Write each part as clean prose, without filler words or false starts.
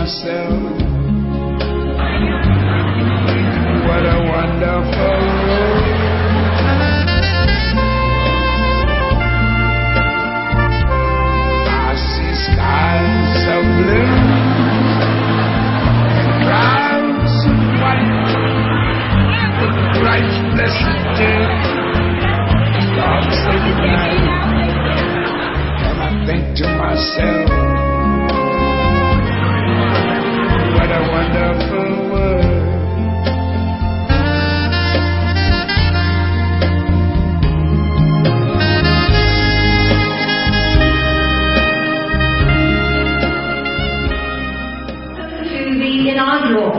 myself, what a wonderful world. I see skies of blue and clouds of white, with bright blessed day, darks of night, and I think to myself, what a wonderful world. To the inaugural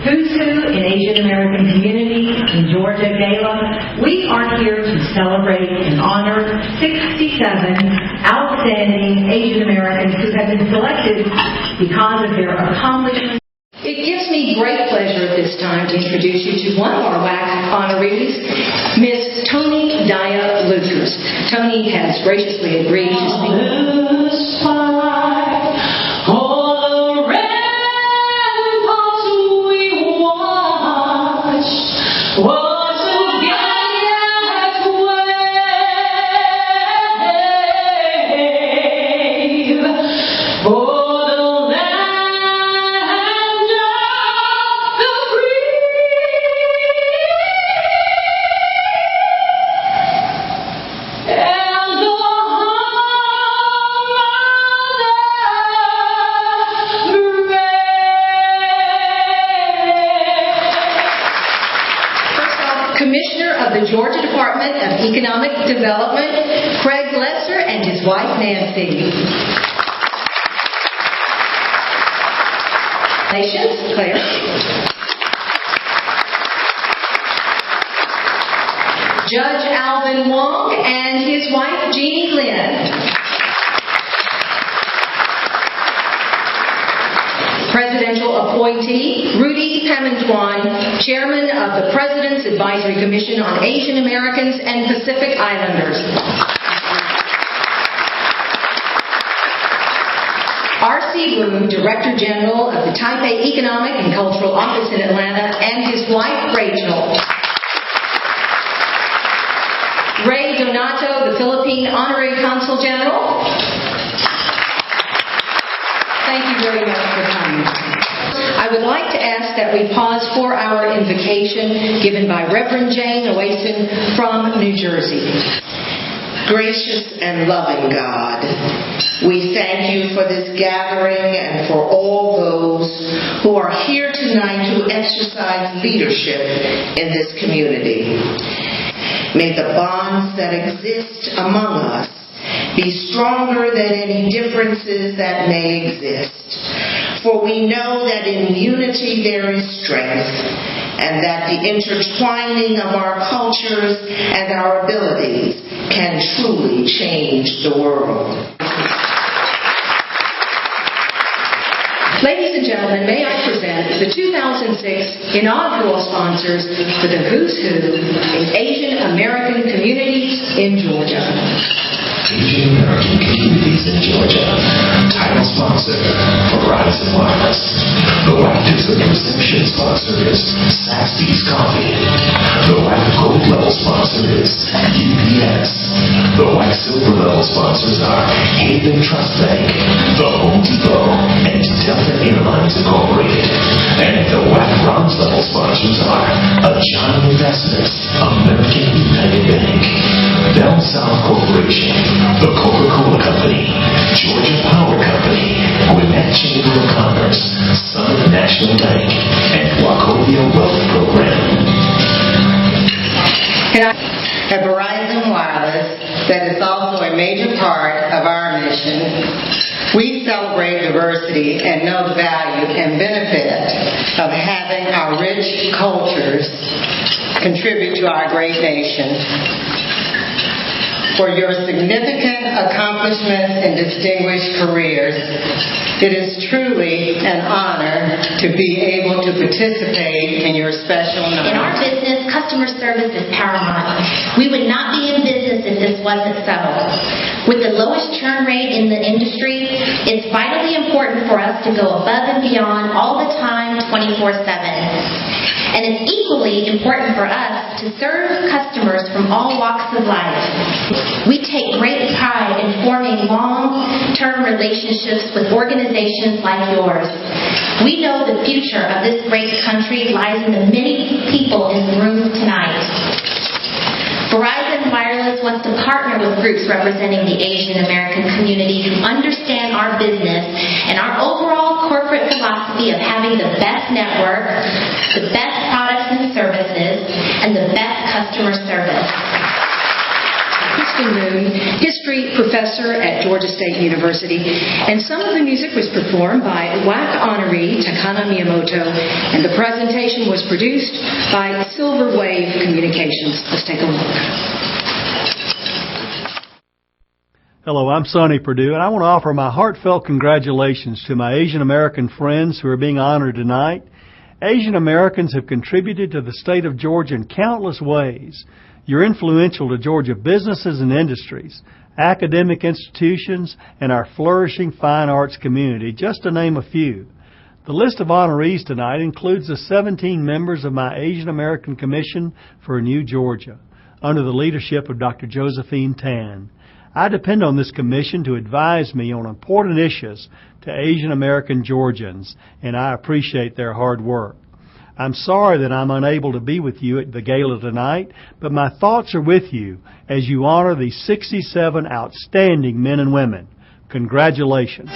Who's Who in Asian American Community in Georgia Gala, we are here to celebrate and honor 67 outstanding Asian Americans who have been selected because of their accomplishments. It gives me great pleasure at this time to introduce you to one of our WAC honorees, Miss Tony Daya Lucas. Tony has graciously agreed to speak. Commissioner of the Georgia Department of Economic Development, Craig Lesser, and his wife, Nancy. Nations, Claire. Judge Alvin Wong and his wife, Jeannie Lynn. Presidential appointee Rudy Pamantuan, Chairman of the President's Advisory Commission on Asian Americans and Pacific Islanders. R.C. Boone, Director General of the Taipei Economic and Cultural Office in Atlanta, and his wife, Rachel. Ray Donato, the Philippine Honorary Consul General. Thank you very much for coming. I would like to ask that we pause for our invocation given by Reverend Jane Oason from New Jersey. Gracious and loving God, we thank you for this gathering and for all those who are here tonight to exercise leadership in this community. May the bonds that exist among us be stronger than any differences that may exist. For we know that in unity there is strength, and that the intertwining of our cultures and our abilities can truly change the world. Ladies and gentlemen, may I present the 2006 inaugural sponsors for the Who's Who in Asian American Communities in Georgia. Asian American Communities in Georgia. Title sponsor, Verizon Wireless. The WAC Dessert Reception sponsor is Saxby's Coffee. The WAC Gold Level sponsor is UPS. The WAC Silver Level sponsors are Haven Trust Bank, The Home Depot, and Delta Airlines Incorporated. And the WAC Bronze Level sponsors are Ajana Investments, American United Bank, Bell South Corporation, the Coca-Cola Company, Georgia Power Company, Gwinnett Chamber of Commerce, Summit National Bank, and Wachovia Wealth Program. At Verizon Wireless, that is also a major part of our mission, we celebrate diversity and know the value and benefit of having our rich cultures contribute to our great nation. For your significant accomplishments and distinguished careers, it is truly an honor to be able to participate in your special night. In our business, customer service is paramount. We would not be in business if this wasn't so. With the lowest churn rate in the industry, it's vitally important important for us to go above and beyond all the time, 24/7. And it's equally important for us to serve customers from all walks of life. We take great pride in forming long-term relationships with organizations like yours. We know the future of this great country lies in the many people in the room tonight. Verizon Wireless wants to partner with groups representing the Asian American community who understand our business and our overall corporate philosophy of having the best network, the best products and services, and the best customer service. Kristen Moon, history professor at Georgia State University, and some of the music was performed by WAC honoree Takana Miyamoto, and the presentation was produced by Silver Wave Communications. Let's take a look. Hello, I'm Sonny Perdue, and I want to offer my heartfelt congratulations to my Asian American friends who are being honored tonight. Asian Americans have contributed to the state of Georgia in countless ways. You're influential to Georgia businesses and industries, academic institutions, and our flourishing fine arts community, just to name a few. The list of honorees tonight includes the 17 members of my Asian American Commission for a New Georgia, under the leadership of Dr. Josephine Tan. I depend on this commission to advise me on important issues to Asian American Georgians, and I appreciate their hard work. I'm sorry that I'm unable to be with you at the gala tonight, but my thoughts are with you as you honor these 67 outstanding men and women. Congratulations.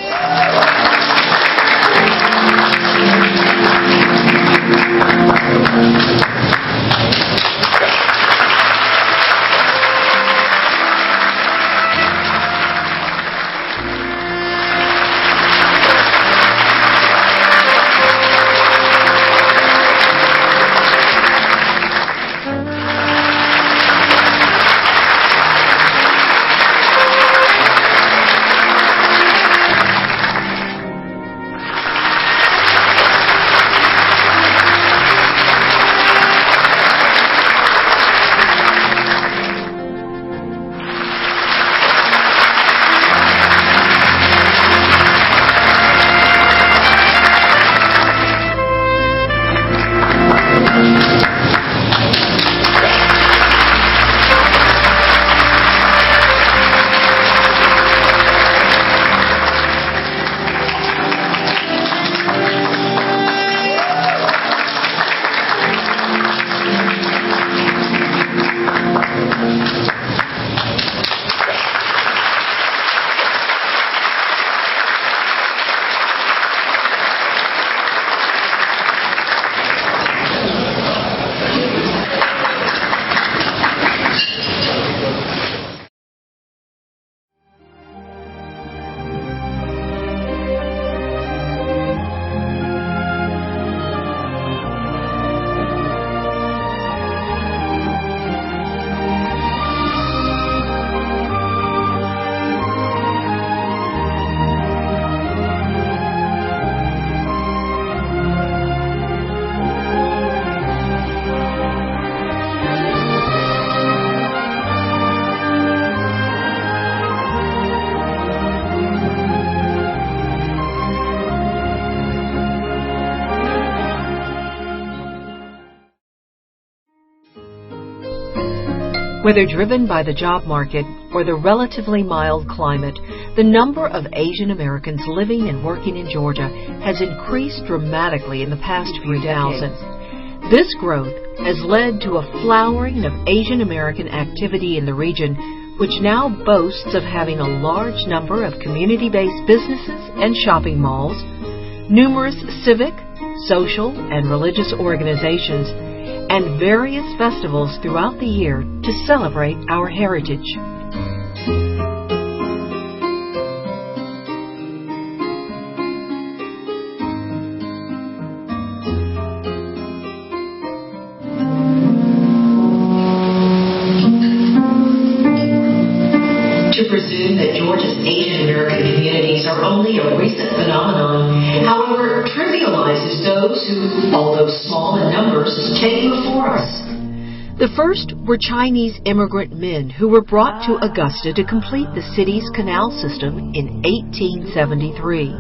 Whether driven by the job market or the relatively mild climate, the number of Asian Americans living and working in Georgia has increased dramatically in the past few decades. This growth has led to a flowering of Asian American activity in the region, which now boasts of having a large number of community-based businesses and shopping malls, numerous civic, social, and religious organizations, and various festivals throughout the year to celebrate our heritage. To presume that Georgia's Asian American communities are only a recent phenomenon, however, trivializes those who, although small in numbers, came before us. The first were Chinese immigrant men who were brought to Augusta to complete the city's canal system in 1873.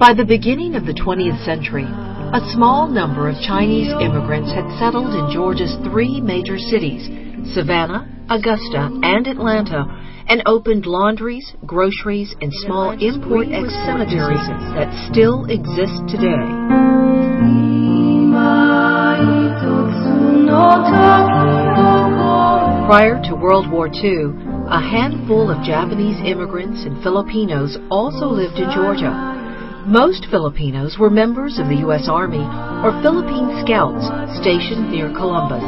By the beginning of the 20th century, a small number of Chinese immigrants had settled in Georgia's three major cities, Savannah, Augusta, and Atlanta, and opened laundries, groceries, and small import-export cemeteries that still exist today. Prior to World War II, a handful of Japanese immigrants and Filipinos also lived in Georgia. Most Filipinos were members of the U.S. Army or Philippine Scouts stationed near Columbus.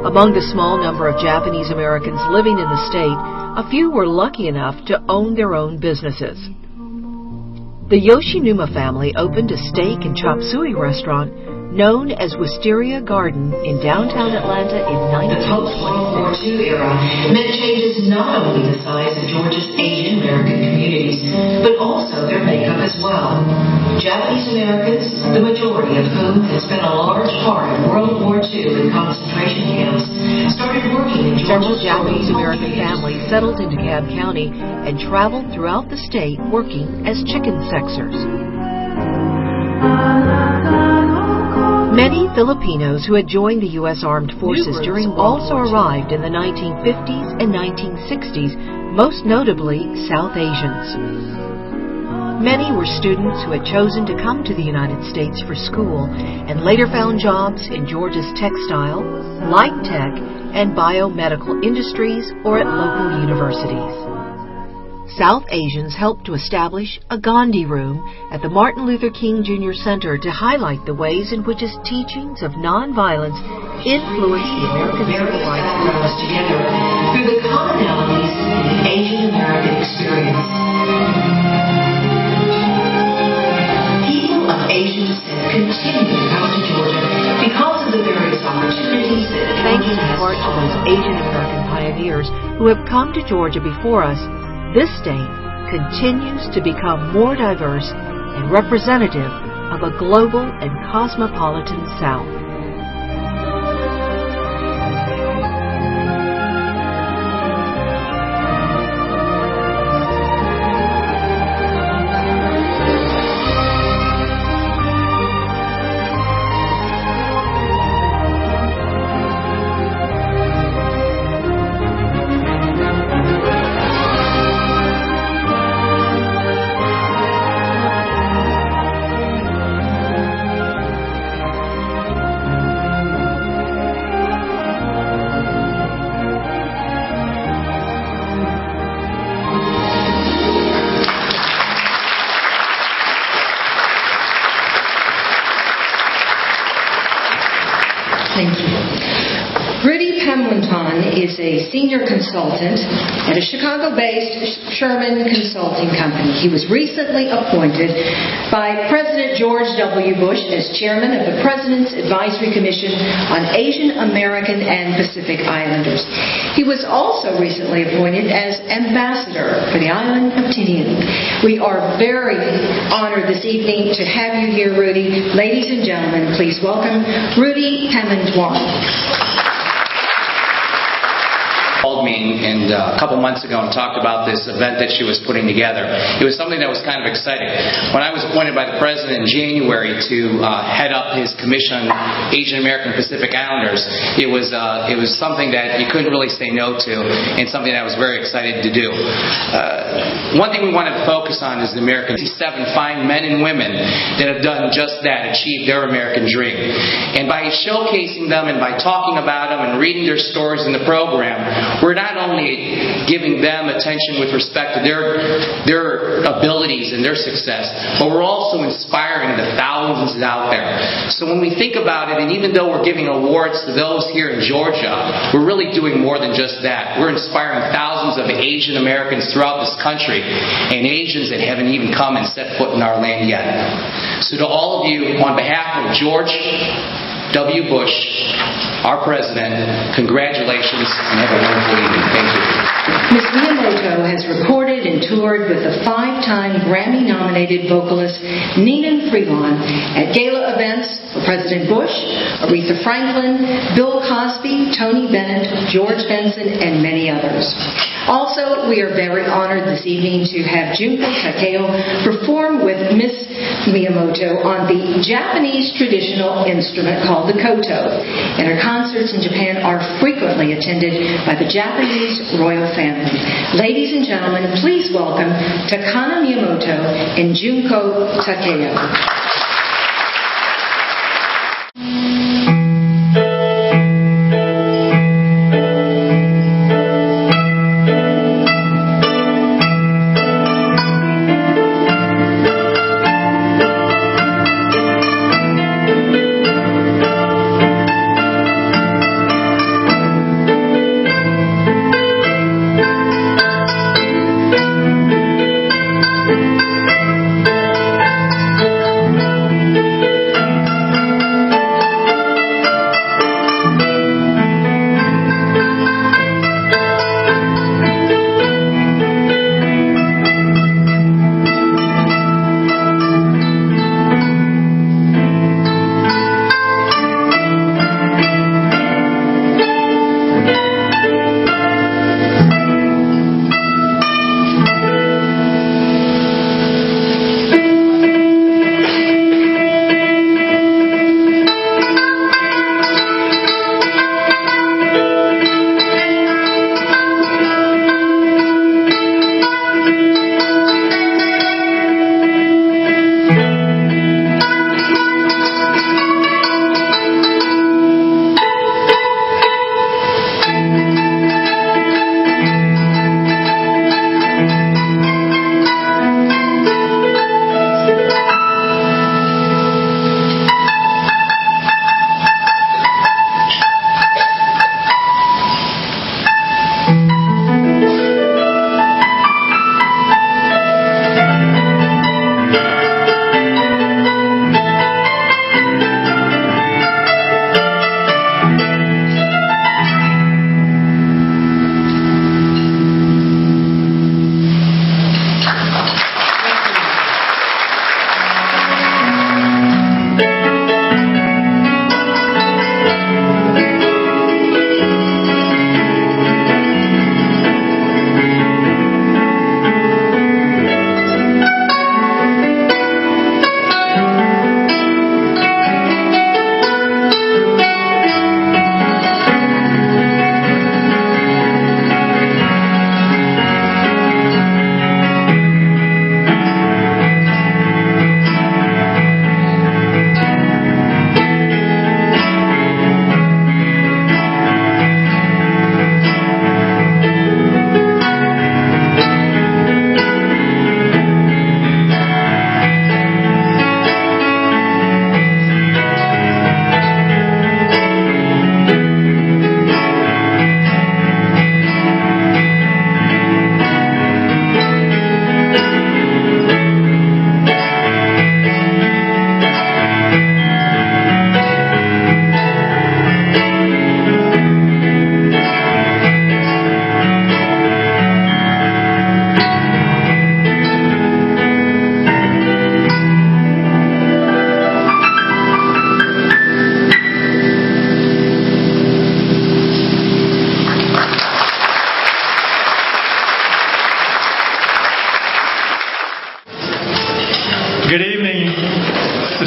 Among the small number of Japanese Americans living in the state, a few were lucky enough to own their own businesses. The Yoshinuma family opened a steak and chop suey restaurant known as Wisteria Garden in downtown Atlanta in The post-World War II era meant changes not only the size of Georgia's Asian American communities, but also their makeup as well. Japanese Americans, the majority of whom had spent a large part of World War II in concentration camps, started working in Several Georgia's Japanese American families settled into Cobb County and traveled throughout the state working as chicken sexers. Many Filipinos who had joined the U.S. Armed Forces during also arrived in the 1950s and 1960s, most notably South Asians. Many were students who had chosen to come to the United States for school and later found jobs in Georgia's textile, light tech, and biomedical industries or at local universities. South Asians helped to establish a Gandhi Room at the Martin Luther King Jr. Center to highlight the ways in which his teachings of nonviolence influenced the American civil rights movement. Together through the commonalities of the Asian American experience. People of Asian descent continue to come to Georgia because of the various opportunities that Thanks in part to those Asian American pioneers who have come to Georgia before us, this state continues to become more diverse and representative of a global and cosmopolitan South. Thank you. Rudy Pemlinton is a senior consultant at a Chicago-based Sherman Consulting Company. He was recently appointed by President George W. Bush as chairman of the President's Advisory Commission on Asian American and Pacific Islanders. He was also recently appointed as ambassador for the island of Tinian. We are very honored this evening to have you here, Rudy. Ladies and gentlemen, please welcome Rudy Pemlinton. Called me and a couple months ago and talked about this event that she was putting together. It was something that was kind of exciting. When I was appointed by the President in January to head up his Commission on Asian American Pacific Islanders, it was something that you couldn't really say no to and something that I was very excited to do. One thing we wanted to focus on is the American 7 fine men and women that have done just that, achieved their American dream. And by showcasing them and by talking about them and reading their stories in the program, we're not only giving them attention with respect to their abilities and their success, but we're also inspiring the thousands out there. So when we think about it, and even though we're giving awards to those here in Georgia, we're really doing more than just that. We're inspiring thousands of Asian Americans throughout this country and Asians that haven't even come and set foot in our land yet. So to all of you, on behalf of George W. Bush, our President, congratulations and have a wonderful evening. Thank you. Ms. Miyamoto has recorded and toured with the 5-time Grammy-nominated vocalist Nina Freelon at gala events for President Bush, Aretha Franklin, Bill Cosby, Tony Bennett, George Benson, and many others. Also, we are very honored this evening to have Junko Takeo perform with Ms. Miyamoto on the Japanese traditional instrument called the koto, and her concerts in Japan are frequently attended by the Japanese royal family. Ladies and gentlemen, please welcome Takana Miyamoto and Junko Takeo.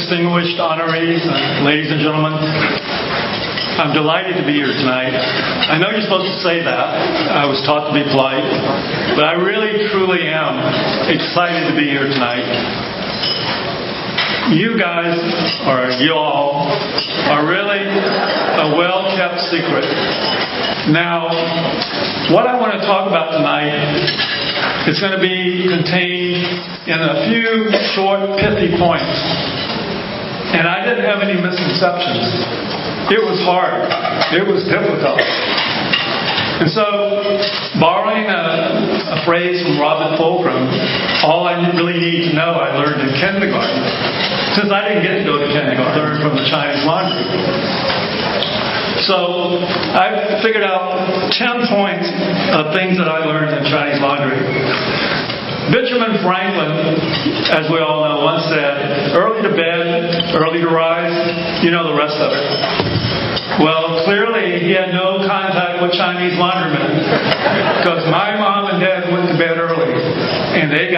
distinguished honorees, ladies and gentlemen. I'm delighted to be here tonight. I know you're supposed to say that. I was taught to be polite. But I really, truly am excited to be here tonight. You guys, or you all, are really a well-kept secret. Now, what I want to talk about tonight is going to be contained in a few short, pithy points. And I didn't have any misconceptions. It was hard. It was difficult. And so, borrowing a phrase from Robert Fulcrum, all I really need to know I learned in kindergarten. Since I didn't get to go to kindergarten, I learned from the Chinese laundry. So, I figured out 10 points things that I learned in Chinese laundry. Benjamin Franklin, as we all know, once said, early to bed, early to rise, you know the rest of it. Well, clearly he had no contact with Chinese laundrymen, because my mom and dad went to bed early, and they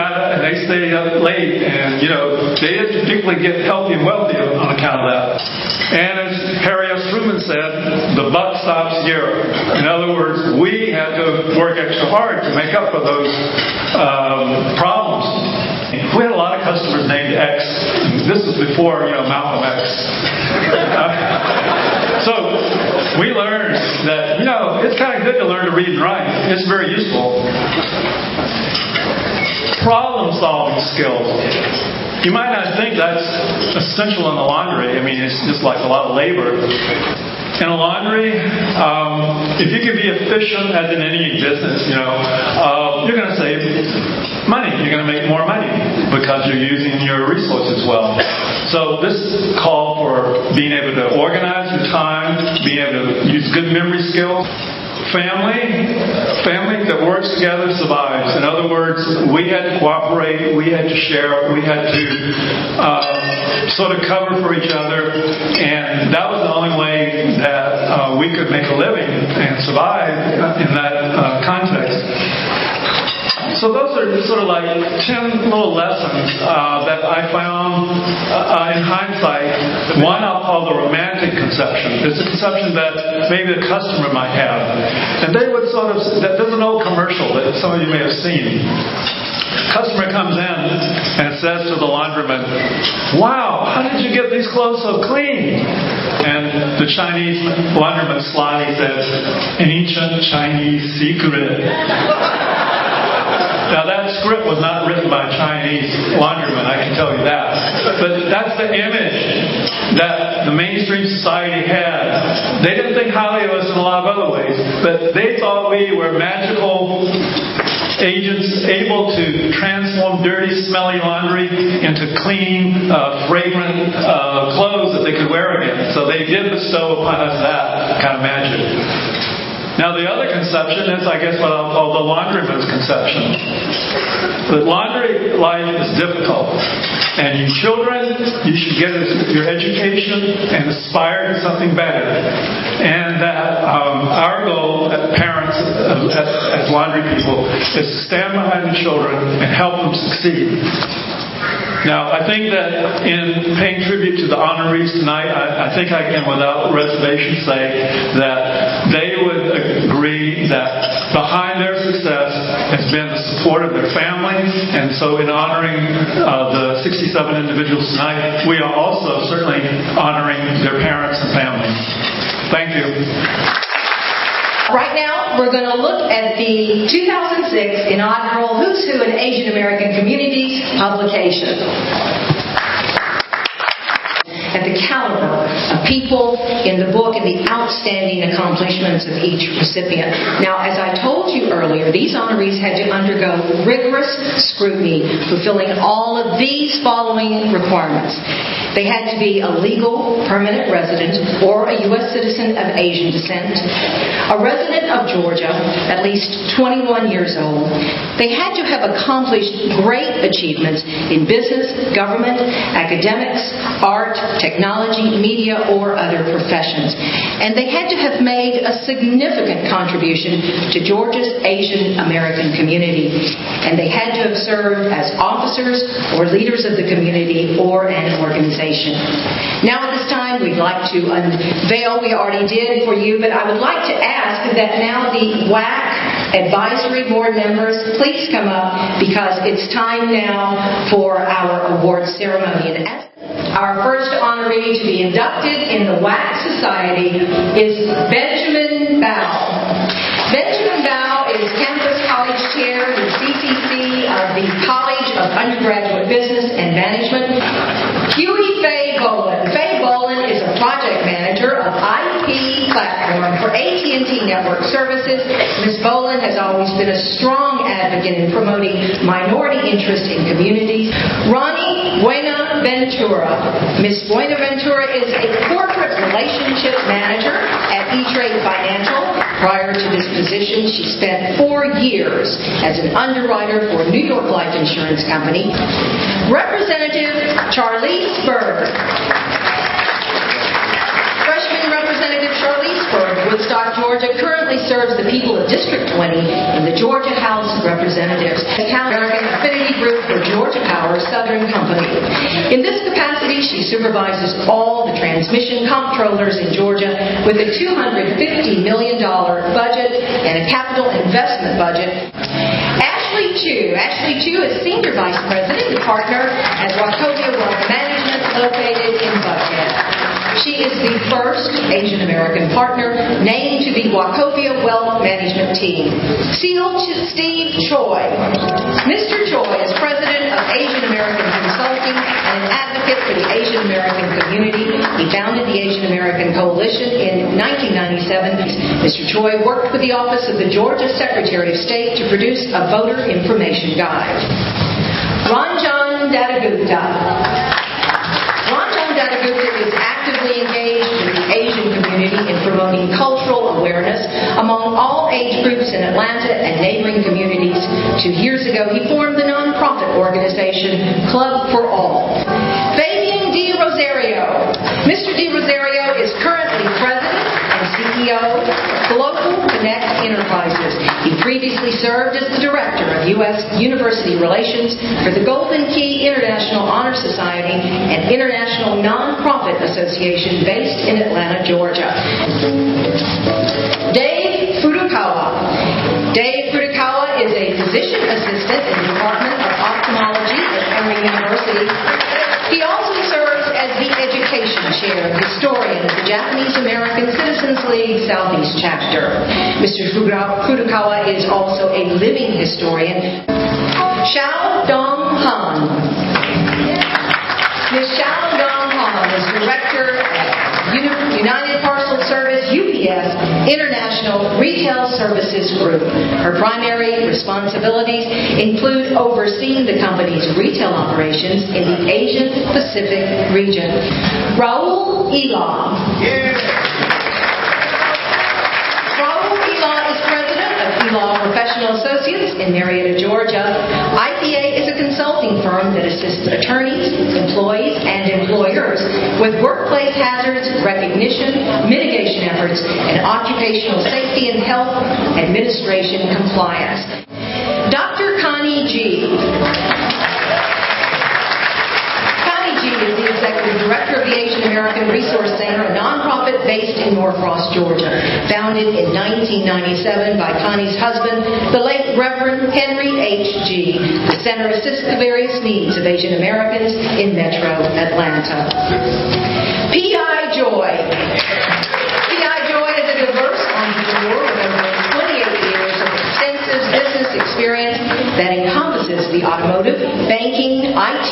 stayed up late, and they didn't particularly get healthy and wealthy on account of that. And as Harry S. Truman said, the buck stops here. In other words, we had to work extra hard to make up for those problems. We had a lot of customers named X. This was before Malcolm X. So we learned that it's kind of good to learn to read and write. It's very useful. Problem-solving skills. You might not think that's essential in the laundry. I mean, it's just like a lot of labor. In a laundry, if you can be efficient, as in any business, you're going to save money. You're going to make more money because you're using your resources well. So this called for being able to organize your time, being able to use good memory skills. Family that works together survives. In other words, we had to cooperate, we had to share, we had to sort of cover for each other, and that was the only way that we could make a living and survive in that context. So those are sort of like 10 little lessons that I found in hindsight. One I'll call the romantic conception. It's a conception that maybe the customer might have. And they would there's an old commercial that some of you may have seen. Customer comes in and says to the laundroman, "Wow, how did you get these clothes so clean?" And the Chinese laundroman slyly says, "Ancient Chinese secret." Now that script was not written by a Chinese laundryman, I can tell you that. But that's the image that the mainstream society had. They didn't think highly of us in a lot of other ways, but they thought we were magical agents able to transform dirty, smelly laundry into clean, fragrant clothes that they could wear again. So they did bestow upon us that kind of magic. Now the other conception is, I guess, what I'll call the laundryman's conception. The laundry life is difficult. And you children, you should get your education and aspire to something better. And that our goal as parents, as laundry people, is to stand behind the children and help them succeed. Now, I think that in paying tribute to the honorees tonight, I think I can without reservation say that they would agree that behind their success has been the support of their families. And so in honoring the 67 individuals tonight, we are also certainly honoring their parents and families. Thank you. Right now, we're going to look at the 2006 inaugural Who's Who in Asian American Communities publication. At the caliber of people in the book and the outstanding accomplishments of each recipient. Now, as I told you earlier, these honorees had to undergo rigorous scrutiny, fulfilling all of these following requirements. They had to be a legal permanent resident or a U.S. citizen of Asian descent, a resident of Georgia, at least 21 years old. They had to have accomplished great achievements in business, government, academics, art, technology, media, or other professions. And they had to have made a significant contribution to Georgia's Asian American community. And they had to have served as officers or leaders of the community or an organization. Now at this time, we'd like to unveil, we already did for you, but I would like to ask that now the WAC advisory board members please come up, because it's time now for our award ceremony. And our first honoree to be inducted in the WAC Society is Benjamin Bao. Benjamin Bao is Campus College Chair in CCC of the College of Undergraduate Business and Management. Huey Faye Bolin. Faye Bolin is a project manager of IP platform for AT&T Network Services. Ms. Bolin has always been a strong advocate in promoting minority interests in communities. Ronnie Buenaventura. Ms. Buenaventura is a corporate relationship manager at E-Trade Financial. Prior to this position, she spent 4 years as an underwriter for New York Life Insurance Company. Representative Charlize Berg. Freshman Representative Charlize Berg, Woodstock, Georgia, currently serves the people of District 20 in the Georgia House of Representatives, the American Affinity Group for Georgia Power Southern Company. In this capacity, she supervises all the transmission comptrollers in Georgia with a $250 million budget and a capital investment budget. Ashley Chu is Senior Vice President and Partner at Wachovia Wealth Management, located in Buckhead. She is the first Asian American partner named to the Wachovia Wealth Management team. Steve Choi. Mr. Choi is president of Asian American Consulting and an advocate for the Asian American community. He founded the Asian American Coalition in 1997. Mr. Choi worked with the Office of the Georgia Secretary of State to produce a voter information guide. Ranjan Dattagupta. Ranjan Dattagupta is actively engaged with the Asian community in promoting cultural awareness among all age groups in Atlanta and neighboring communities. 2 years ago, he formed the nonprofit organization Club for All. Fabian D. Rosario. Mr. D. Rosario is currently president and CEO of Global Connect Enterprises. He previously served as the director of U.S. University Relations for the Golden Key International Honor Society, an international nonprofit association based in Atlanta, Georgia. Dave Furukawa. Dave Furukawa is a physician assistant in the Department of Ophthalmology at Emory University. He also serves as the education chair and historian of the Japanese American Citizens League Southeast Chapter. Mr. Furukawa is also a living historian. Xiao Dong Han. Ms. Xiao Dong Han is director at United Parcel Service, UPS, International Retail Services Group. Her primary responsibilities include overseeing the company's retail operations in the Asian Pacific region. Raul Elam. Raul Elam is president of Elam Professional Associates in Marietta, Georgia. IPA is a consulting firm that assists attorneys, employees, and employers with workplace hazards, recognition, mitigation efforts, and occupational safety and health administration compliance. Dr. Connie G. Connie G is the executive director of the Asian American Resource Center, a nonprofit based in Norcross, Georgia. Founded in 1997 by Connie's husband, the late Reverend Henry H. G. The center assists the various needs of Asian Americans in Metro Atlanta. P.I. Joy. P.I. Joy is a diverse entrepreneur with over 28 years of extensive business experience that encompasses the automotive, banking, IT,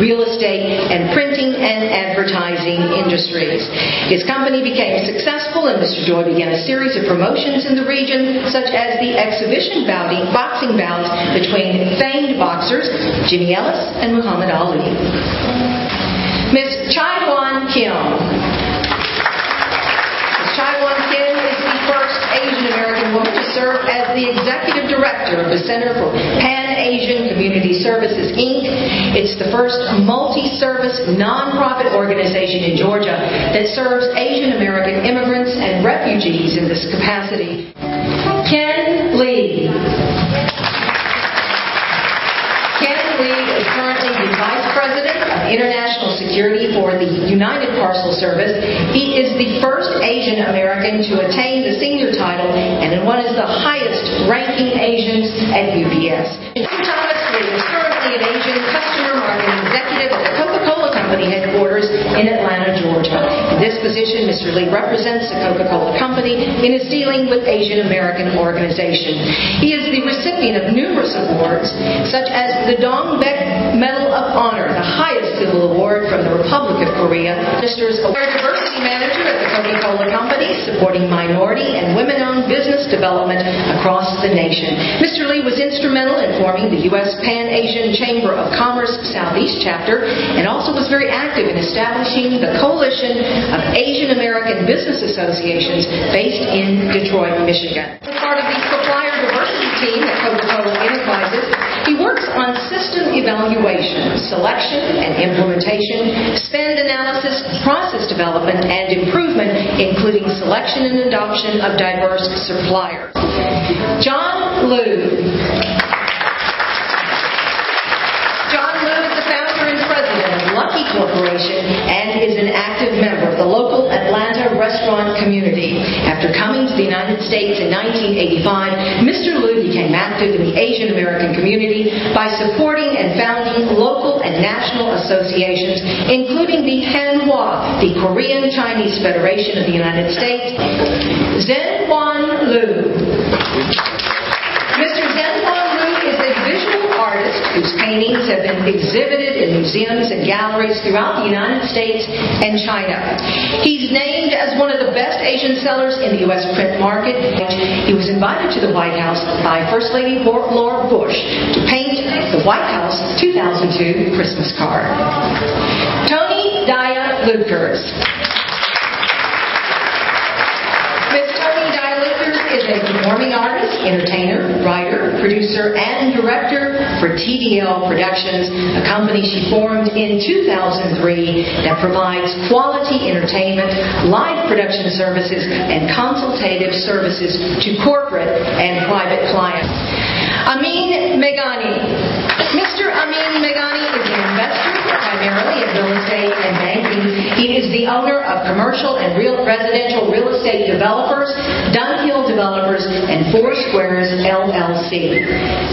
real estate, and printing and advertising industries. His company became successful, and Mr. Joy began a series of promotions in the region, such as the exhibition boxing bouts between famed boxers Jimmy Ellis and Muhammad Ali. Ms. Chai-Wan Kim. Ms. Chai-Wan Kim is the first Asian American woman to serve as the executive director of the Center for Pan-Asian Community Services, Inc. It's the first multi-service nonprofit organization in Georgia that serves Asian American immigrants and refugees in this capacity. Ken Lee. Ken Lee is currently the Vice President of International Security for the United Parcel Service. He is the first Asian American to attain the senior title and one of the highest ranking Asians at UPS. Thomas Lee is currently an Asian customer marketing executive at the Coca-Cola Company headquarters in Atlanta, Georgia. In this position, Mr. Lee represents the Coca-Cola Company in its dealing with Asian American organizations. He is the recipient of numerous awards, such as the Dong Baek Medal of Honor, the highest civil award from the Republic of Korea. Minister's Diversity Manager at the Coca-Cola Company, supporting minority and women-owned business development across the nation. Mr. Lee was instrumental in forming the U.S. Pan-Asian Chamber of Commerce Southeast Chapter, and also was very active in establishing the Coalition of Asian American Business Associations based in Detroit, Michigan. As part of the supplier diversity team at Coca-Cola Enterprises, he works on system evaluation, selection and implementation, spend analysis, process development, and improvement, including selection and adoption of diverse suppliers. John Liu. John Liu is the founder and president of Lucky Corporation and is an active member of the local Atlanta restaurant community. After coming to the United States in 1985, Mr. Liu became active in the Asian American community by supporting and founding local and national associations, including the Hanwha, the Korean Chinese Federation of the United States. Zhenhuan Liu. Mr. Zhenhuan Liu is a visual artist whose paintings have been exhibited in museums and galleries throughout the United States and China. He's named as one of the best Asian sellers in the U.S. print market. He was invited to the White House by First Lady Laura Bush to paint the White House 2002 Christmas card. Tony Daya Lukers. Miss Tony Daya Lukers is a performing artist, entertainer, writer, producer, and director for TDL Productions, a company she formed in 2003 that provides quality entertainment, live production services, and consultative services to corporate and private clients. Amin Meghani. Mr. Amin Meghani is an investor primarily in real estate and banking. He is the owner of commercial and residential real estate developers, Dunhill Developers, and Four Squares LLC.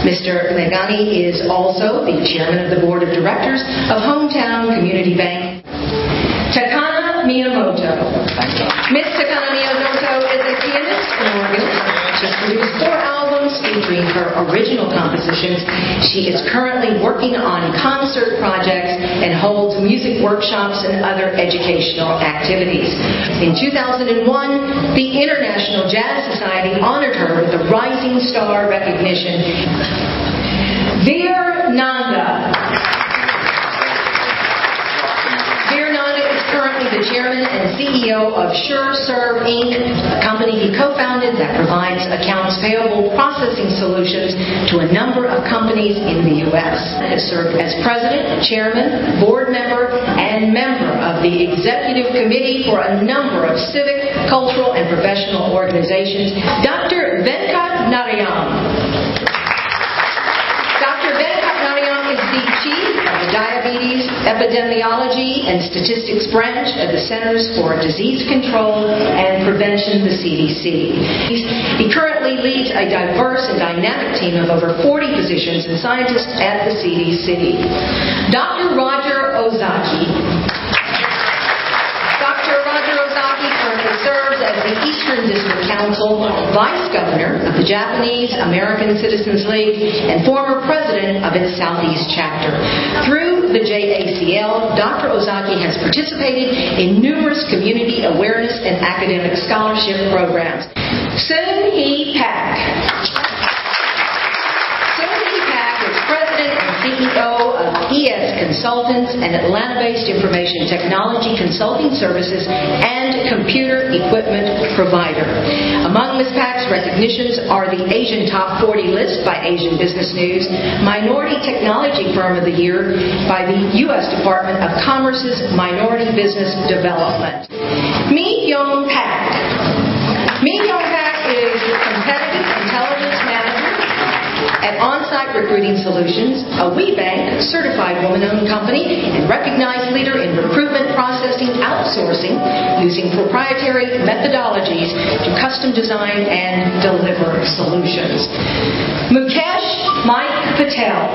Mr. Meghani is also the chairman of the board of directors of Hometown Community Bank. Takana Miyamoto. Miss Takana Miyamoto is a pianist and organist. She's produced 4 albums featuring her original compositions. She is currently working on concert projects and holds music workshops and other educational activities. In 2001, the International Jazz Society honored her with the Rising Star recognition. Veer Nanda. Currently the chairman and CEO of SureServe Inc., a company he co-founded that provides accounts payable processing solutions to a number of companies in the U.S. Has served as president, chairman, board member, and member of the executive committee for a number of civic, cultural, and professional organizations. Dr. Venkat Narayam. Dr. Venkat Narayam is the chief of the Diabetes Epidemiology and Statistics Branch of the Centers for Disease Control and Prevention, the CDC. He currently leads a diverse and dynamic team of over 40 physicians and scientists at the CDC. Dr. Roger Ozaki. Dr. Roger Ozaki currently serves as the Eastern District Council Vice Governor of the Japanese American Citizens League and former president of its Southeast chapter. Through the JACL, Dr. Ozaki has participated in numerous community awareness and academic scholarship programs. Soon Hee Pak. President and CEO of ES Consultants, an Atlanta-based information technology consulting services and computer equipment provider. Among Ms. Pak's recognitions are the Asian Top 40 list by Asian Business News, Minority Technology Firm of the Year by the U.S. Department of Commerce's Minority Business Development. Mi Young Pak. Mi Young Pak is competitive intelligence manager at On-Site Recruiting Solutions, a WeBank certified woman-owned company and recognized leader in recruitment processing outsourcing using proprietary methodologies to custom design and deliver solutions. Mukesh Mike Patel.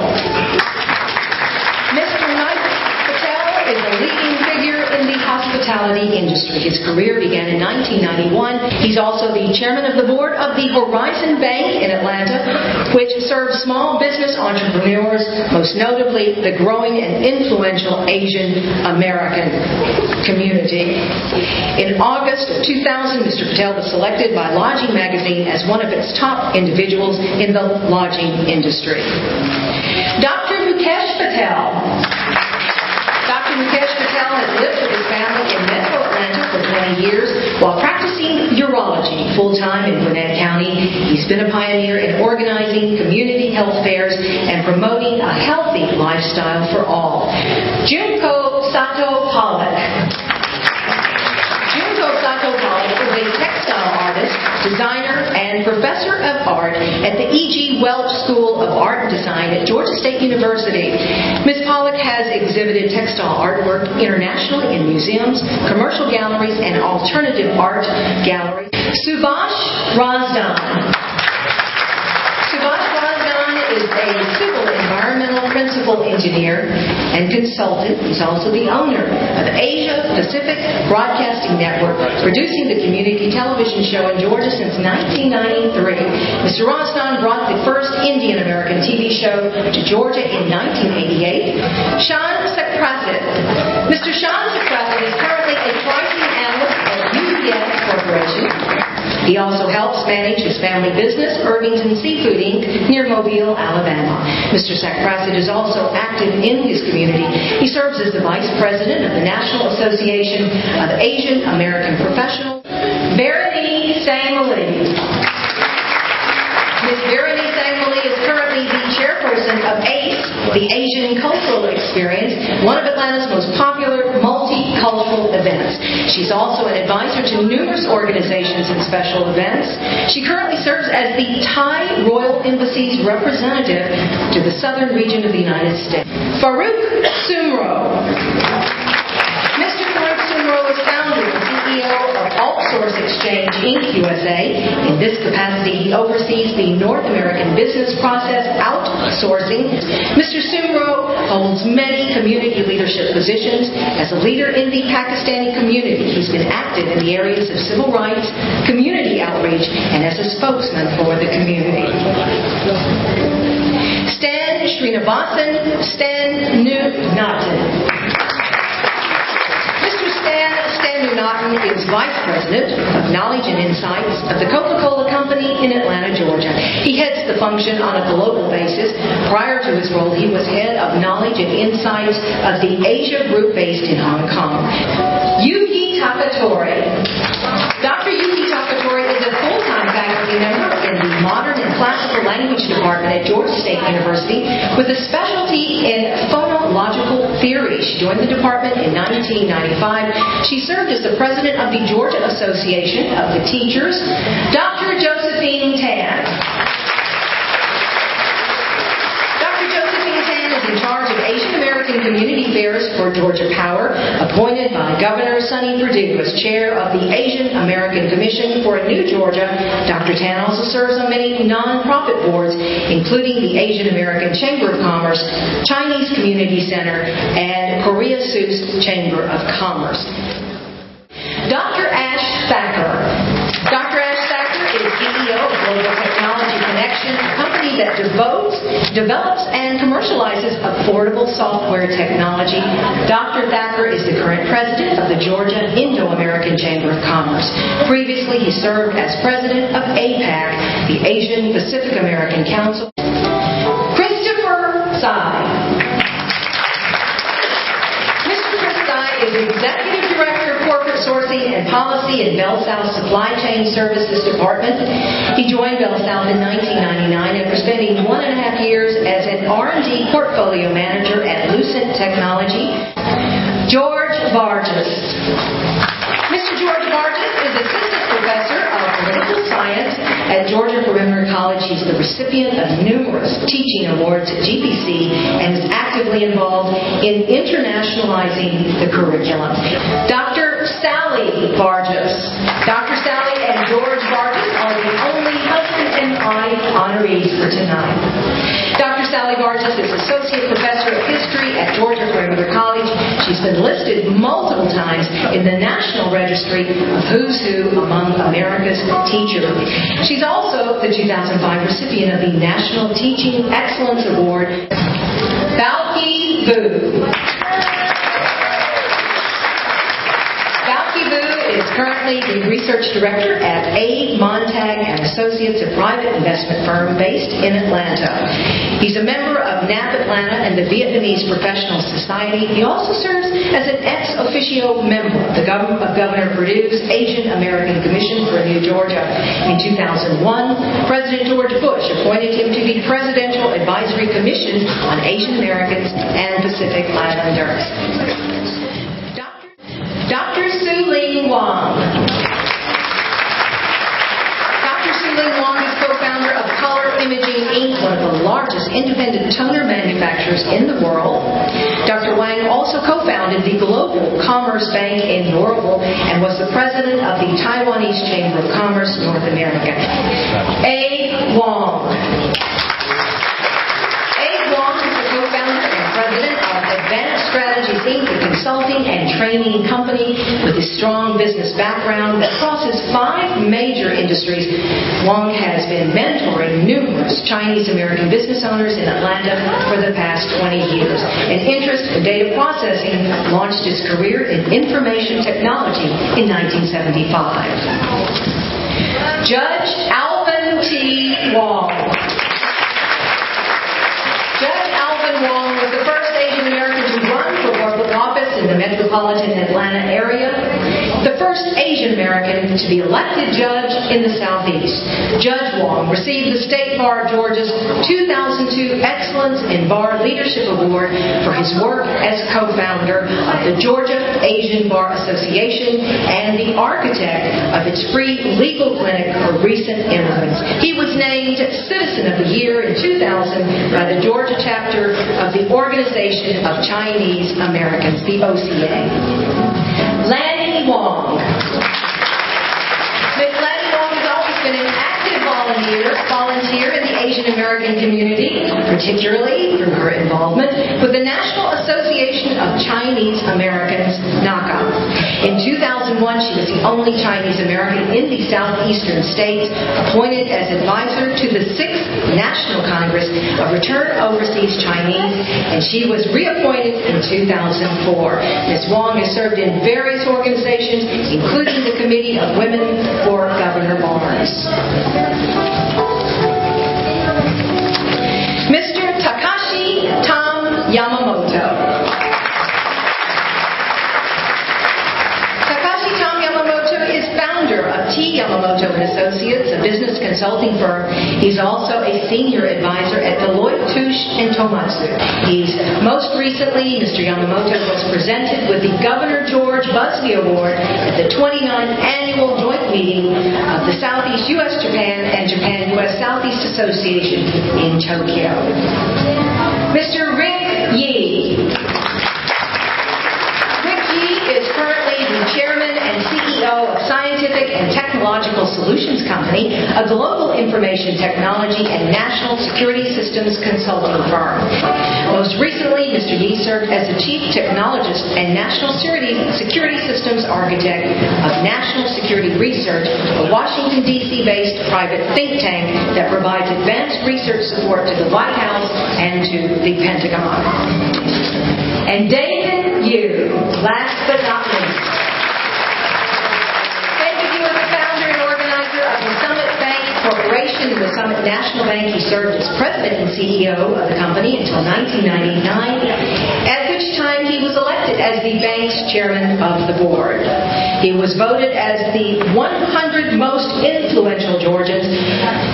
Mr. Mike Patel is a leading figure in the hospitality industry. His career began in 1991. He's also the chairman of the board of the Horizon Bank in Atlanta, which serves small business entrepreneurs, most notably the growing and influential Asian American community. In August of 2000, Mr. Patel was selected by Lodging Magazine as one of its top individuals in the lodging industry. Dr. Mukesh Patel. Dr. Mukesh Patel has lived with his family in Metro Atlanta for 20 years while practicing urology. full-time in Gwinnett County. He's been a pioneer in organizing community health fairs and promoting a healthy lifestyle for all. Junko Sato Pollock. Junko Sato Pollock is a textile artist, designer, and professor of art at the E.G. Welch School of Art and Design at Georgia State University. Ms. Pollock has exhibited textile artwork internationally in museums, commercial galleries, and alternative art galleries. Subhash Razdan. Subhash Razdan is a civil environmental principal engineer and consultant. He's also the owner of Asia Pacific Broadcasting Network, producing the community television show in Georgia since 1993. Mr. Razdan brought the first Indian American TV show to Georgia in 1988. Shan Sakrasit. Mr. Shan Sakrasit is currently a pricing analyst at UBS Corporation. He also helps manage his family business, Irvington Seafood Inc., near Mobile, Alabama. Mr. Sakrasit is also active in his community. He serves as the Vice President of the National Association of Asian American Professionals. Verity Sangmali. Ms. Verity Sangmali is currently the chairperson of ACE, the Asian Cultural Experience, one of Atlanta's most popular multicultural events. She's also an advisor to numerous organizations and special events. She currently serves as the Thai Royal Embassy's representative to the southern region of the United States. Farouk Sumro. Mr. Farouk Sumro is founder and CEO of Altsource Exchange Inc. USA. In this capacity, he oversees the North American business process outsourcing. Mr. Sumro holds many community leadership positions. As a leader in the Pakistani community, he's been active in the areas of civil rights, community outreach, and as a spokesman for the community. Stan Srinivasan Stanunatin. Stan Nunatin is Vice President of Knowledge and Insights of the Coca-Cola Company in Atlanta, Georgia. He heads the function on a global basis. Prior to his role, he was head of Knowledge and Insights of the Asia Group based in Hong Kong. Yuki Takatori. Dr. Yuki Takatori is a full-time faculty member in the Modern and Classical Language Department at Georgia State University with a specialty in phonological theory. She joined the department in 1995. She served as the president of the Georgia Association of the Teachers. Dr. Josephine Tan. Dr. Josephine Tan is in charge of Asian American Community Affairs for Georgia Power, appointed by Governor Sonny Perdue as chair of the Asian American Commission for a New Georgia. Dr. Tan also serves on many non-profit boards, including the Asian American Chamber of Commerce, Chinese Community Center, and Korea Seuss Chamber of Commerce. Dr. Ash Thacker. Dr. Ash Thacker is CEO of Global Technology Connection, a company that develops and commercializes affordable software technology. Dr. Thacker is the current president of the Georgia Indo-American Chamber of Commerce. Previously, he served as president of APAC, the Asian Pacific American Council. Christopher Tsai. Mr. Chris Tsai is executive director of corporate sourcing and policy in Bell South Supply Chain Services Department. He joined Bell South in 1999 after spending 1.5 years as an R&D portfolio manager at Lucent Technology. George Vargas. Mr. George Vargas is assistant professor of political science at Georgia Perimeter College. He's the recipient of numerous teaching awards at GPC and is actively involved in internationalizing the curriculum. Dr. Sally Vargas. Dr. Sally and George Vargas are the only husband and wife honorees for tonight. Dr. Sally Vargas is associate professor of history at Georgia Perimeter College. She's been listed multiple times in the National Registry of Who's Who among America's teachers. She's also the 2005 recipient of the National Teaching Excellence Award. Balki Vu. Balki Vu is currently the research director at A. Montag and Associates, a private investment firm based in Atlanta. He's a member of NAP Atlanta and the Vietnamese Professional Society. He also serves as an ex officio member of Governor Perdue's Asian American Commission for New Georgia. In 2001, President George Bush appointed him to the Presidential Advisory Commission on Asian Americans and Pacific Islanders. Dr. Su-Ling Wong. Dr. Su-Ling Wong is co-founder of Color Imaging Inc., one of the largest independent toner manufacturers in the world. Dr. Wang also co-founded the Global Commerce Bank in Louisville and was the president of the Taiwanese Chamber of Commerce North America. A. Wong. A. Wong is the co-founder and president of Advanced Strategies Inc., a consulting and training company with a strong business background that crosses 5 major industries. Wong has been mentoring numerous Chinese American business owners in Atlanta for the past 20 years. An interest in data processing launched his career in information technology in 1975. Judge Alvin T. Wong. Judge Alvin Wong was the first Asian American to run for public office in the metropolitan Atlanta area, the first Asian American to be elected judge in the Southeast. Judge Wong received the State Bar of Georgia's 2002 Excellence in Bar Leadership Award for his work as co-founder of the Georgia Asian Bar Association and the architect of its free legal clinic for recent immigrants. He was named Citizen of the Year in 2000 by the Georgia chapter of the Organization of Chinese Americans, the OCA. Lanny Wong. Ms. Lanny Wong has always been an active volunteer in the Asian American community, particularly through her involvement with the National Association of Chinese Americans, NACA. In 2001, she was the only Chinese American in the southeastern states appointed as advisor to the 6th National Congress of Returned Overseas Chinese, and she was reappointed in 2004. Ms. Wong has served in various organizations, including the Committee of Women for Governor Barnes. Mr. Takashi Tom Yamamoto. Takashi Tom Yamamoto is founder of T. Yamamoto & Associates, a business consulting firm. He's also a senior advisor at Deloitte Touche & Tohmatsu. Most recently, Mr. Yamamoto was presented with the Governor George Busby Award at the 29th Annual Joint Meeting of the Southeast U.S.-Japan and Japan-U.S. Southeast Association in Tokyo. Mr. Rick Yee. Rick Yee is currently the chairman and CEO of Scientific and Technological Solutions Company, a global information technology and national security systems consulting firm. Most recently, Mr. Yee served as the chief technologist and national security systems architect of National Security Research, a Washington, D.C.-based private think tank that provides advanced research support to the White House and to the Pentagon. And David Yu, last but not least. David Yu is the founder and organizer of the Summit Bank Corporation and the Summit National Bank. He served as president and CEO of the company until 1999, at which time he was elected as the bank's chairman of the board. He was voted as the 100 most influential Georgians.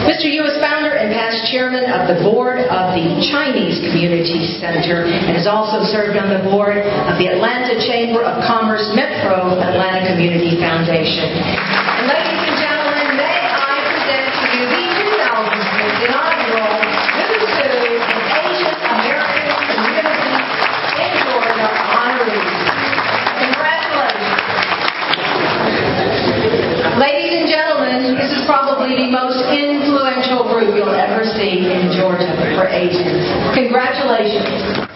Mr. Yu is founder and past chairman of the board of the Chinese Community Center and has also served on the board of the Atlanta Chamber of Commerce Metro Atlanta Community Foundation. And ladies and gentlemen, may I present to you the 2006 inaugural Who's Who of Asian American Community in Georgia honorees. Congratulations. Ladies and gentlemen, this is probably the most influential group you'll ever see in Georgia for Asians. Congratulations.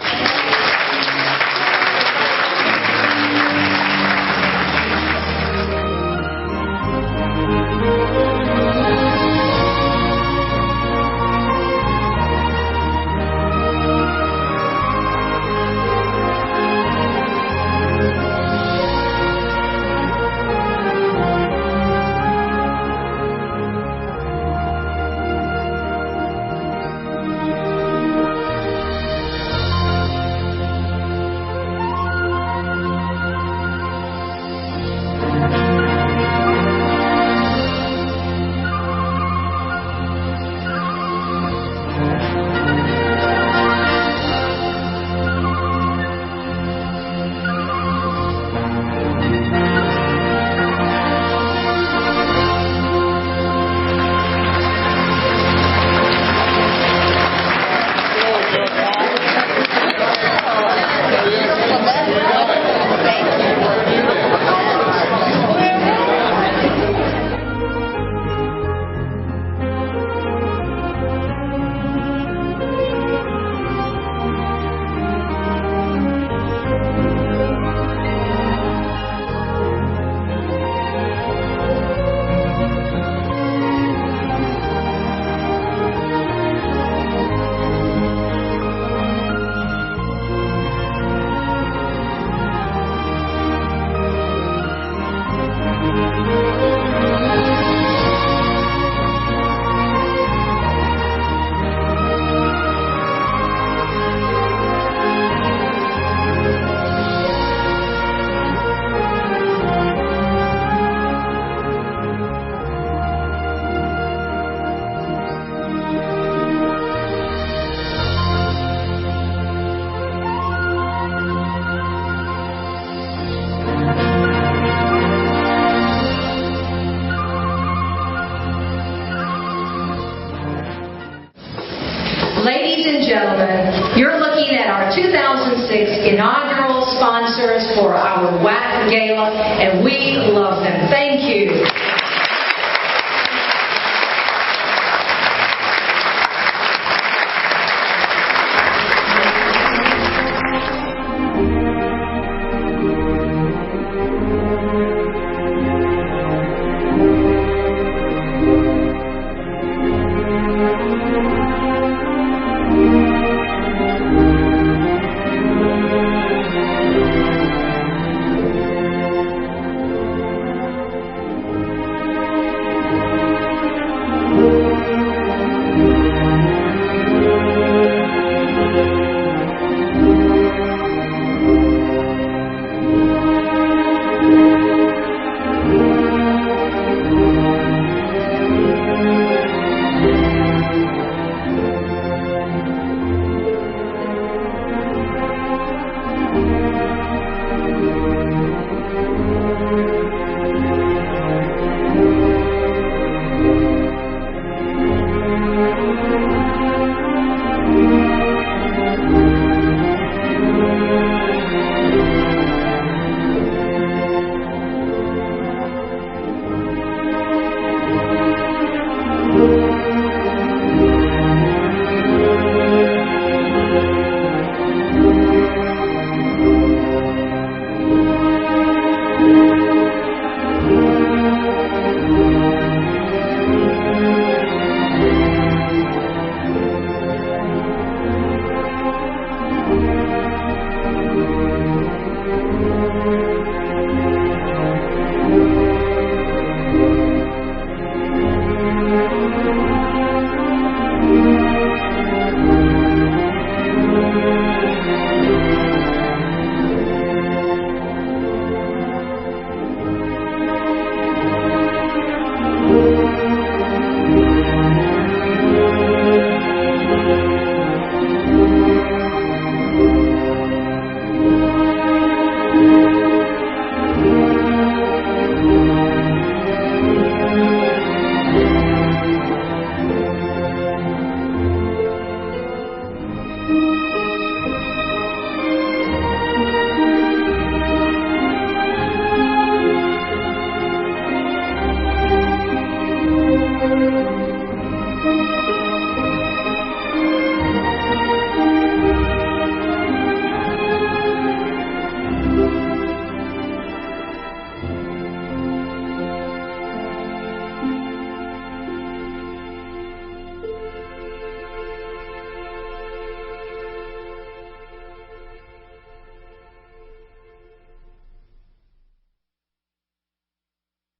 gentlemen, you're looking at our 2006 inaugural sponsors for our WAC Gala, and we love them. Thank you.